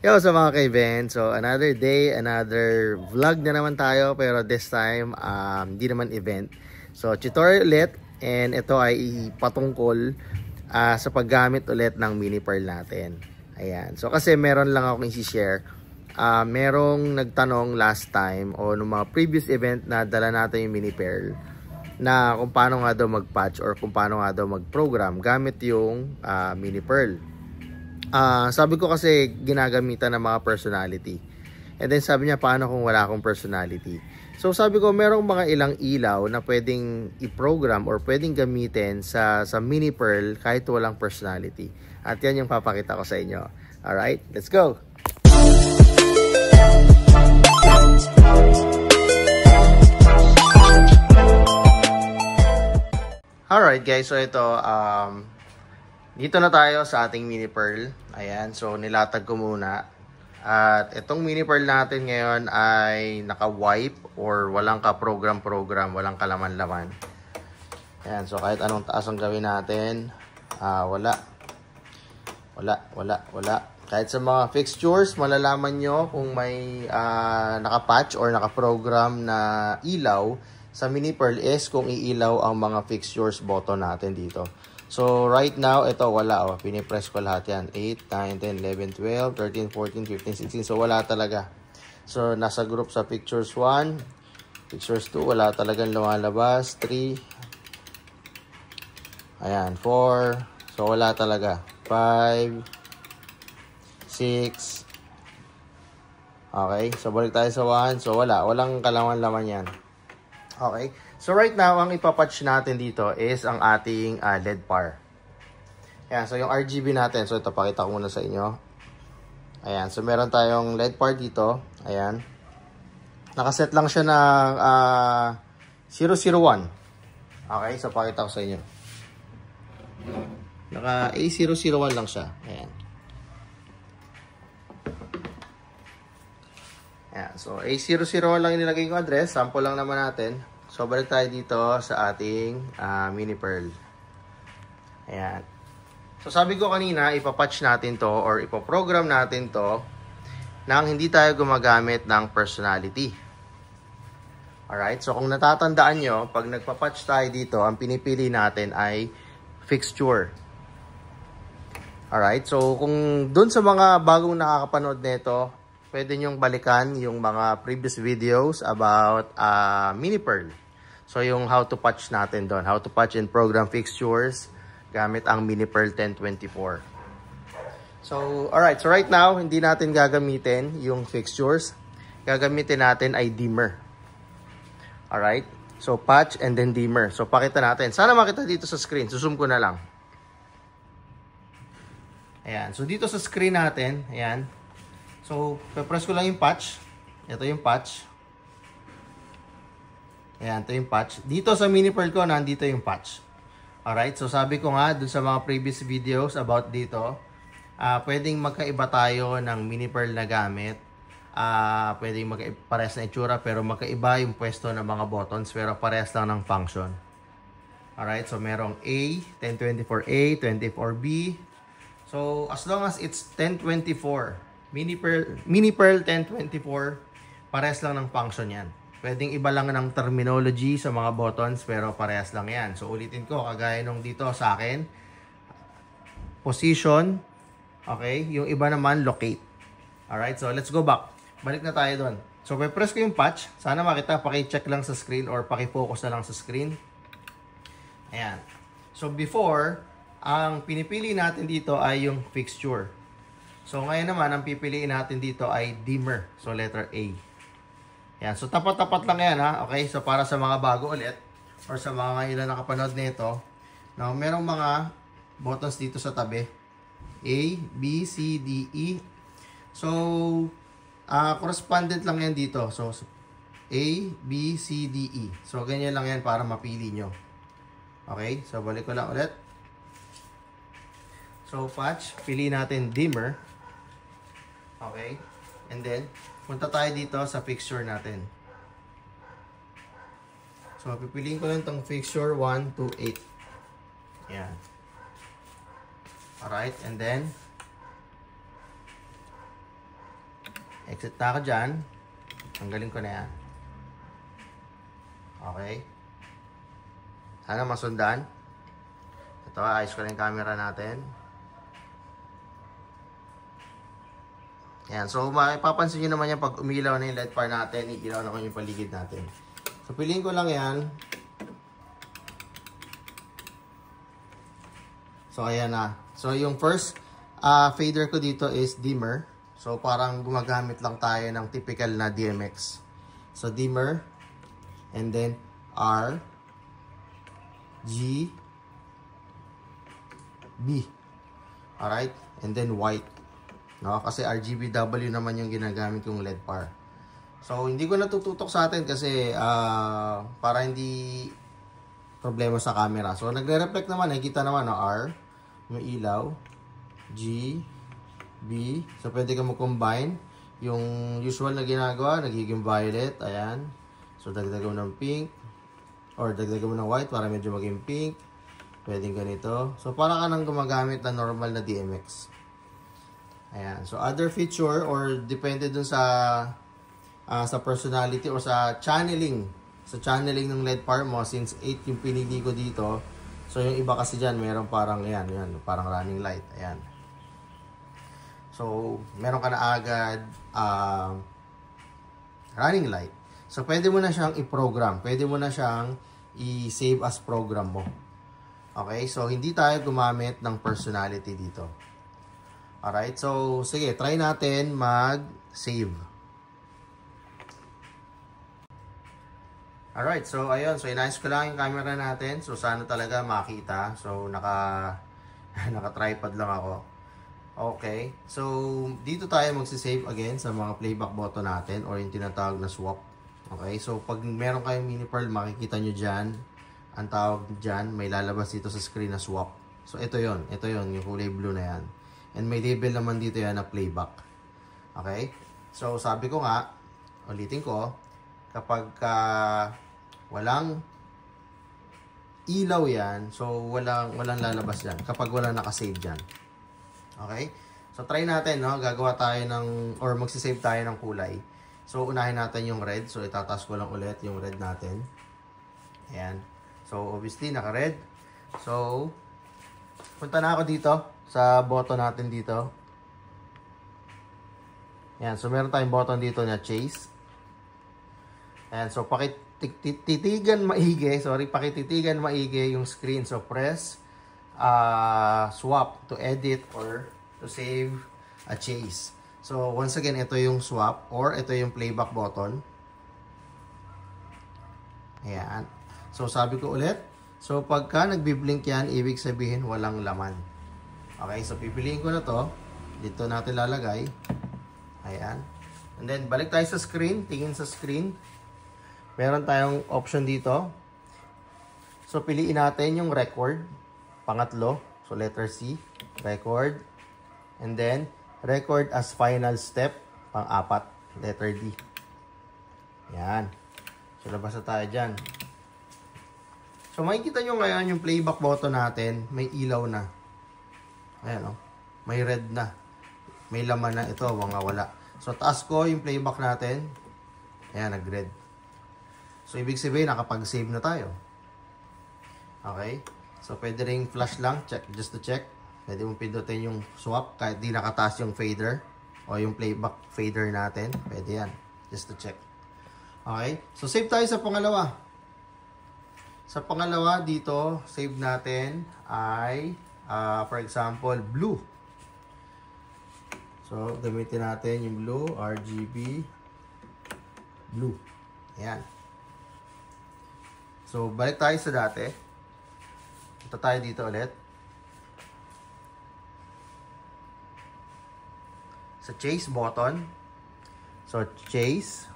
Yo, sa mga kaibigan, so another day, another vlog na naman tayo, pero this time, hindi naman event. So tutorial ulit, and ito ay patungkol sa paggamit ulit ng mini pearl natin. Ayan, so kasi meron lang akong i-share. Merong nagtanong last time o nung mga previous event na dala natin yung mini pearl na kung paano nga daw mag-patch or kung paano nga daw mag-program gamit yung mini pearl. Sabi ko kasi ginagamitan ng mga personality. And then sabi niya, paano kung wala akong personality? So sabi ko, merong mga ilang ilaw na pwedeng i-program or pwedeng gamitin sa mini pearl kahit walang personality. At yan yung papakita ko sa inyo. Alright, let's go! Alright guys, so ito, dito na tayo sa ating mini pearl. Ayan, so nilatag ko muna. At itong mini pearl natin ngayon ay naka-wipe or walang ka-program-program, walang kalaman-laman. Ayan, so kahit anong taas ang gawin natin, wala. Kahit sa mga fixtures, malalaman nyo kung may naka-patch or naka-program na ilaw sa mini pearl is kung iilaw ang mga fixtures button natin dito. So, right now, ito wala. Pinipress ko lahat yan. 8, 9, 10, 11, 12, 13, 14, 15, 16. So, wala talaga. So, nasa group sa pictures 1. Pictures 2, wala talagang lumalabas. 3. Ayan, 4. So, wala talaga. 5. 6. Okay, so balik tayo sa 1. So, wala. Walang kalaman-laman yan. Okay. So right now, ang ipapatch natin dito is ang ating LED bar. Ayan, so yung RGB natin. So ito, pakita ko muna sa inyo. Ayan, so meron tayong LED bar dito. Ayan. Nakaset lang siya ng 001. Okay, so pakita ko sa inyo. Naka A001 lang siya. Ayan. Ayan, so A001 lang yung nilagay ko address. Sample lang naman natin. So, balik tayo dito sa ating mini pearl. Ayan. So, sabi ko kanina, ipapatch natin to or ipoprogram natin to nang hindi tayo gumagamit ng personality. Alright? So, kung natatandaan nyo, pag nagpapatch tayo dito, ang pinipili natin ay fixture. Alright? So, kung dun sa mga bagong nakakapanood nito, pwede nyong balikan yung mga previous videos about mini pearl. So, yung how to patch natin doon. How to patch and program fixtures gamit ang mini pearl 1024. So, alright. So, right now, hindi natin gagamitin yung fixtures. Gagamitin natin ay dimmer. Alright. So, patch and then dimmer. So, pakita natin. Sana makita dito sa screen. Zoom ko na lang. Ayan. So, dito sa screen natin, ayan. So, press ko lang yung patch. Ito yung patch. Ayan, ito yung patch. Dito sa mini pearl ko, nandito yung patch. Alright, so sabi ko nga, dun sa mga previous videos about dito, pwedeng magkaiba tayo ng mini pearl na gamit. Pwedeng pares na itsura, pero magkaiba yung pwesto ng mga buttons, pero pares lang ng function. Alright, so merong A, 1024A, 24B. So, as long as it's 1024, mini pearl 1024, pares lang ng function yan. Pwedeng iba lang ng terminology sa mga buttons, pero parehas lang yan. So, ulitin ko, kagaya nung dito sa akin, position, okay? Yung iba naman, locate. Alright, so let's go back. Balik na tayo doon. So, press ko yung patch. Sana makita, paki-check lang sa screen or paki-focus na lang sa screen. Ayan. So, before, ang pinipili natin dito ay yung fixture. So, ngayon naman, ang pipiliin natin dito ay dimmer. So, letter A. Yan. So, tapat-tapat lang yan, ha? Okay? So, para sa mga bago ulit or sa mga ngayon na nakapanood nito, now, merong mga buttons dito sa tabi. A, B, C, D, E. So, correspondent lang yan dito. So, A, B, C, D, E. So, ganyan lang yan para mapili nyo. Okay? So, balik ko lang ulit. So, patch. Pili natin dimmer. Okay? And then, punta tayo dito sa fixture natin. So, pipiliin ko lang itong fixture 1 to 8. Ayan. Alright, and then, Exit na ako dyan. Tanggalin ko na yan. Okay. Sana masundan. Ito, ayos ko na yung camera natin. Ayan. So, mapapansin nyo naman yan pag umilaw na yung LED bar natin, iilaw na ko yung paligid natin. So, piliin ko lang yan. So, ayan na. So, yung first fader ko dito is dimmer. So, parang gumagamit lang tayo ng typical na DMX. So, dimmer. And then, R. G. B. Alright? And then, white. No? Kasi RGBW naman yung ginagamit yung LED bar. So, hindi ko natututok sa atin kasi para hindi problema sa camera. So, nagre-reflect naman. Nakikita naman, no? R. Yung ilaw. G. B. So, pwede ka mag-combine. Yung usual na ginagawa, nagiging violet. Ayan. So, dagdagan mo ng pink. Or dagdagan mo ng white para medyo maging pink. Pwedeng ganito. So, para ka nang gumagamit ng normal na DMX. Ayan. So, other feature or depende dun sa personality or sa channeling. Sa channeling ng LED bar mo, since 8 yung pinili ko dito. So, yung iba kasi dyan, meron parang yan, parang running light. Ayan. So, meron ka na agad running light. So, pwede mo na siyang i-program. Pwede mo na siyang i-save as program mo. Okay? So, hindi tayo gumamit ng personality dito. Alright? So, sige, try natin mag-save. Alright. So, ayun. So, inayos ko lang yung camera natin. So, sana talaga makita. So, naka-tripod lang ako. Okay. So, dito tayo magsisave again sa mga playback button natin or yung tinatawag na swap. Okay. So, pag meron kayong mini pearl, makikita nyo dyan. Ang tawag dyan, may lalabas dito sa screen na swap. So, ito yon. Ito yon, yung kulay blue na yan. And may label naman dito yan na playback. Okay. So, sabi ko nga, ulitin ko, kapag walang ilaw yan, so walang lalabas yan. Kapag walang nakasave dyan. Okay? So, try natin, no? Gagawa tayo ng, or magsisave tayo ng kulay. So, unahin natin yung red. So, itatas ko lang ulit yung red natin. Ayan. So, obviously, naka-red. So, punta na ako dito sa button natin dito. Ayan. So, meron tayong button dito na chase. Ayan. So, pakititigan maigi yung screen. So, press swap to edit or to save a chase. So, once again, ito yung swap or ito yung playback button. Ayan. So, sabi ko ulit. So, pagka nagbiblink yan, ibig sabihin walang laman. Okay, so pipiliin ko na to. Dito natin lalagay. Ayan. And then, balik tayo sa screen. Tingin sa screen. Meron tayong option dito. So, piliin natin yung record. Pangatlo. So, letter C. Record. And then, record as final step. Pang-apat. Letter D. Yan. So, labas na tayo dyan. So, makikita nyo ngayon yung playback button natin. May ilaw na. Ayan, oh. May red na. May laman na. Ito, mga wala. So, taas ko yung playback natin. Ayan, nag-red. So, ibig sabihin, nakapag-save na tayo. Okay? So, pwede rin flash lang. Check, just to check. Pwede mong pindutin yung swap kahit di nakataas yung fader o yung playback fader natin. Pwede yan. Just to check. Okay? So, save tayo sa pangalawa. Sa pangalawa, dito, save natin ay, for example, blue. So, gamitin natin yung blue, RGB, blue. Ayan. So, balik tayo sa dati. Ito tayo dito ulit. Sa chase button. So, chase.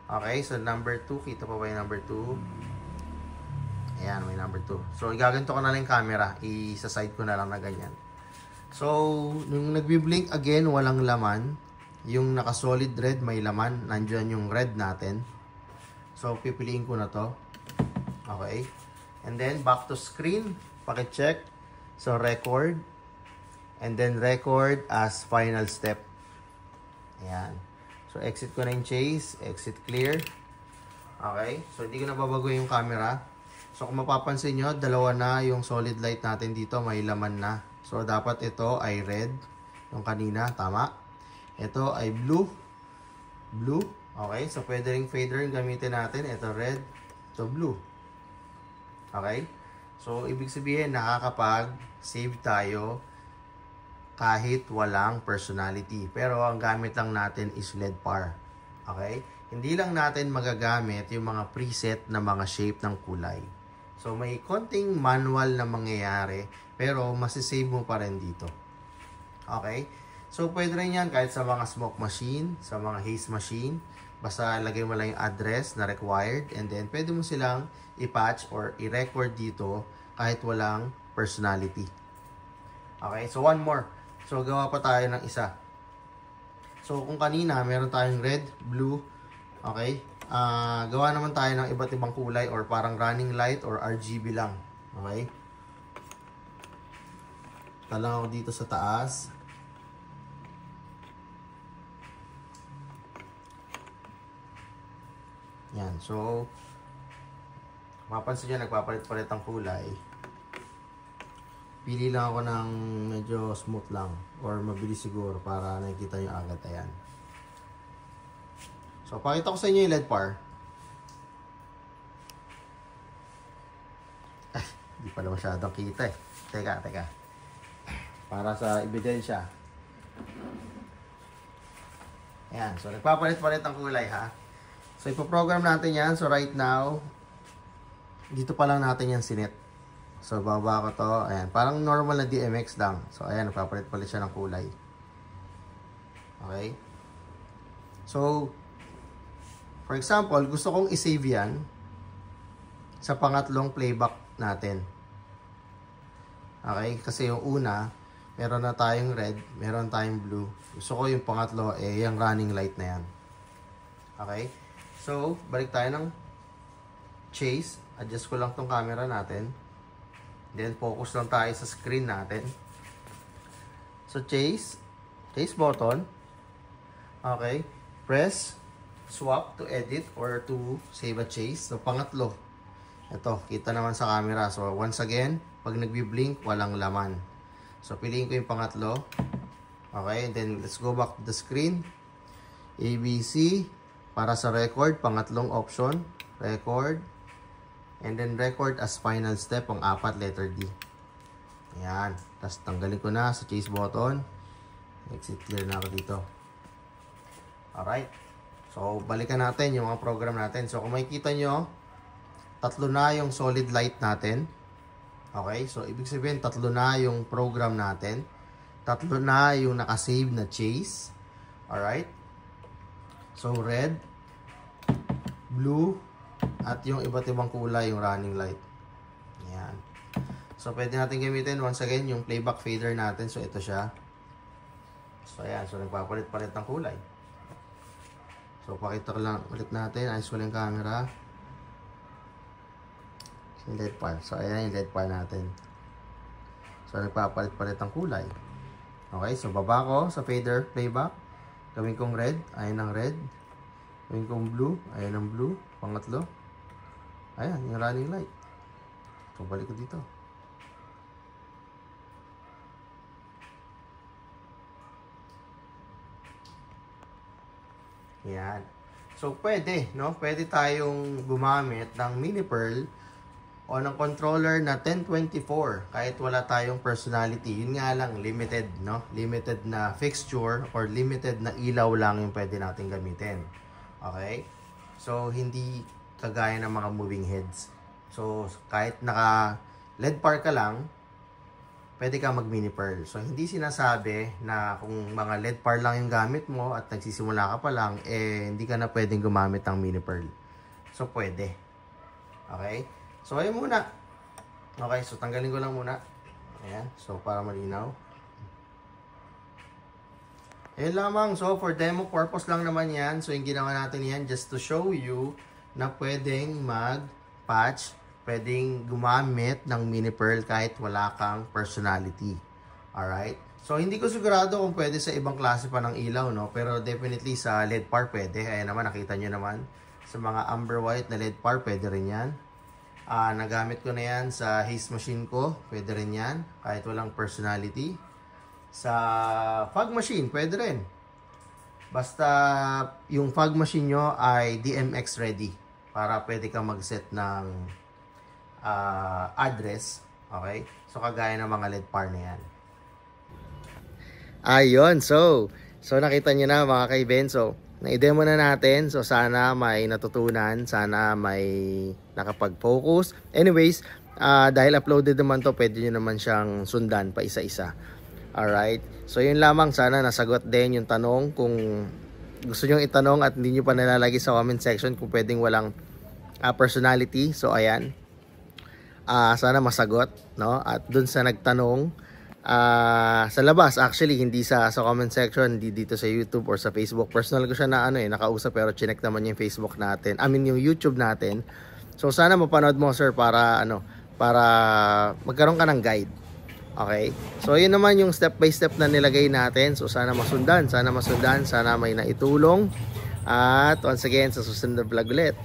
Okay, so number 2. Kita pa ba yung number 2? Ayan, may number 2. So, igaganto ko na lang yung camera. Isa-side ko na lang na ganyan. So, nung nagbi-blink again, walang laman. Yung naka-solid red, may laman. Nandiyan yung red natin. So, pipiliin ko na to. Okay. And then, back to screen. Paki-check. So, record. And then, record as final step. Ayan. So, exit ko na yung chase. Exit clear. Okay. So, hindi ko na babagoy yung camera. So, kung mapapansin nyo, dalawa na yung solid light natin dito. May laman na. So, dapat ito ay red. Yung kanina. Tama. Ito ay blue. Blue. Okay. So, pwede ring fader yung gamitin natin. Ito red. Ito blue. Okay. So, ibig sabihin, nakakapag-save tayo kahit walang personality. Pero ang gamit lang natin is LED par. Okay? Hindi lang natin magagamit yung mga preset na mga shape ng kulay. So, may konting manual na mangyayari, pero masisave mo pa rin dito. Okay? So, pwede rin yan kahit sa mga smoke machine, sa mga haze machine. Basta lagay mo lang yung address na required, and then pwede mo silang i-patch or i-record dito kahit walang personality. Okay? So, one more. So, gawa pa tayo ng isa. So, kung kanina, meron tayong red, blue, okay? Gawa naman tayo ng iba't ibang kulay or parang running light or RGB lang. Okay? Talang ako dito sa taas. Yan. So, mapansin nyo, nagpapalit-palit ang kulay. Pili lang ako ng medyo smooth lang or mabilis siguro para nakikita nyo agad. Ayan. So, pakita ko sa inyo yung LED par. Hindi pala masyadong kita eh. Teka. Para sa ebidensya. Ayan. So, nagpapalit-palit ang kulay ha. So, ipoprogram natin yan. So, right now, dito pa lang natin yan sinet. So, baba ko to. Ayan. Parang normal na DMX lang. So, ayan. Nagpapalit-palit siya ng kulay. Okay. So, for example, gusto kong isave yan sa pangatlong playback natin. Okay. Kasi yung una, meron na tayong red, meron tayong blue. Gusto ko yung pangatlo, yung running light na yan. Okay. So, balik tayo ng chase. Adjust ko lang tong camera natin. Then, focus lang tayo sa screen natin. So, chase button. Okay. Press, swap to edit or to save a chase. So, pangatlo. Ito, kita naman sa camera. So, once again, pag nagbi-blink, walang laman. So, piliin ko yung pangatlo. Okay. Then, let's go back to the screen. ABC. Para sa record, pangatlong option. Record. And then record as final step, ang 4, letter D. Ayan. Tapos tanggalin ko na sa chase button. Exit clear na ako dito. Alright. So, balikan natin yung mga program natin. So, kung makikita nyo, 3 na yung solid light natin. Okay. So, ibig sabihin, 3 na yung program natin. 3 na yung nakasave na chase. Alright. So, red, blue, at yung iba't ibang kulay, yung running light. Ayan. So, pwede natin gamitin once again yung playback fader natin. So, ito siya. So, ayan. So, nagpapalit-palit ng kulay. So, pakita ko lang ulit natin. Ayos ko lang yung camera. Yung LED par. So, ayan yung LED par natin. So, nagpapalit-palit ng kulay. Okay. So, baba ko sa fader playback. Gawin kong red. Ayan ang red. Gawin kong blue. Ayan ang blue. Pangatlo. Ayan, yung running light. So, balik ko dito. Ayan. So, pwede, no? Pwede tayong gumamit ng mini pearl o ng controller na 1024 kahit wala tayong personality. Yun nga lang, limited, no? Limited na fixture or limited na ilaw lang yung pwede natin gamitin. Okay? So, hindi kagaya ng mga moving heads. So, kahit naka LED par ka lang, pwede ka mag mini pearl. So, hindi sinasabi na kung mga LED par lang yung gamit mo at nagsisimula ka pa lang, hindi ka na pwedeng gumamit ng mini pearl. So, pwede. Okay? So, ayun muna. Okay, so tanggalin ko lang muna. Ayan, so para malinaw. Ayun lamang. So, for demo purpose lang naman yan. So, yung ginawa natin yan just to show you na pwedeng mag-patch, pwedeng gumamit ng mini pearl kahit wala kang personality. Alright? So hindi ko sigurado kung pwede sa ibang klase pa ng ilaw, no? Pero definitely sa LED par pwede. Ayan naman, nakita nyo naman. Sa mga amber white na LED par, pwede rin yan. Nagamit ko na yan sa haze machine ko. Pwede rin yan. Kahit walang personality. Sa fog machine, pwede rin. Basta yung fog machine nyo ay DMX ready. Para pwede kang mag-set ng address. Okay? So kagaya ng mga LED par na yan. Ayun. So nakita nyo na mga kaiben. So na-demo na natin. So sana may natutunan. Sana may nakapag-focus. Anyways, dahil uploaded naman to, pwede nyo naman siyang sundan pa isa-isa. Alright. So yun lamang. Sana nasagot din yung tanong. Kung gusto nyo itanong at hindi nyo pa nalalagay sa comment section kung pwedeng walang personality. So ayan. Sana masagot, no? At dun sa nagtanong, sa labas, actually hindi sa comment section, hindi dito sa YouTube or sa Facebook. Personal ko siya na nakausap, pero chinek naman yung Facebook natin. I mean yung YouTube natin. So sana mapanood mo, sir, para para magkaroon ka ng guide. Okay? So yun naman yung step by step na nilagay natin. So sana masundan, sana may naitulong. At once again, sa susunod na vlog ulit.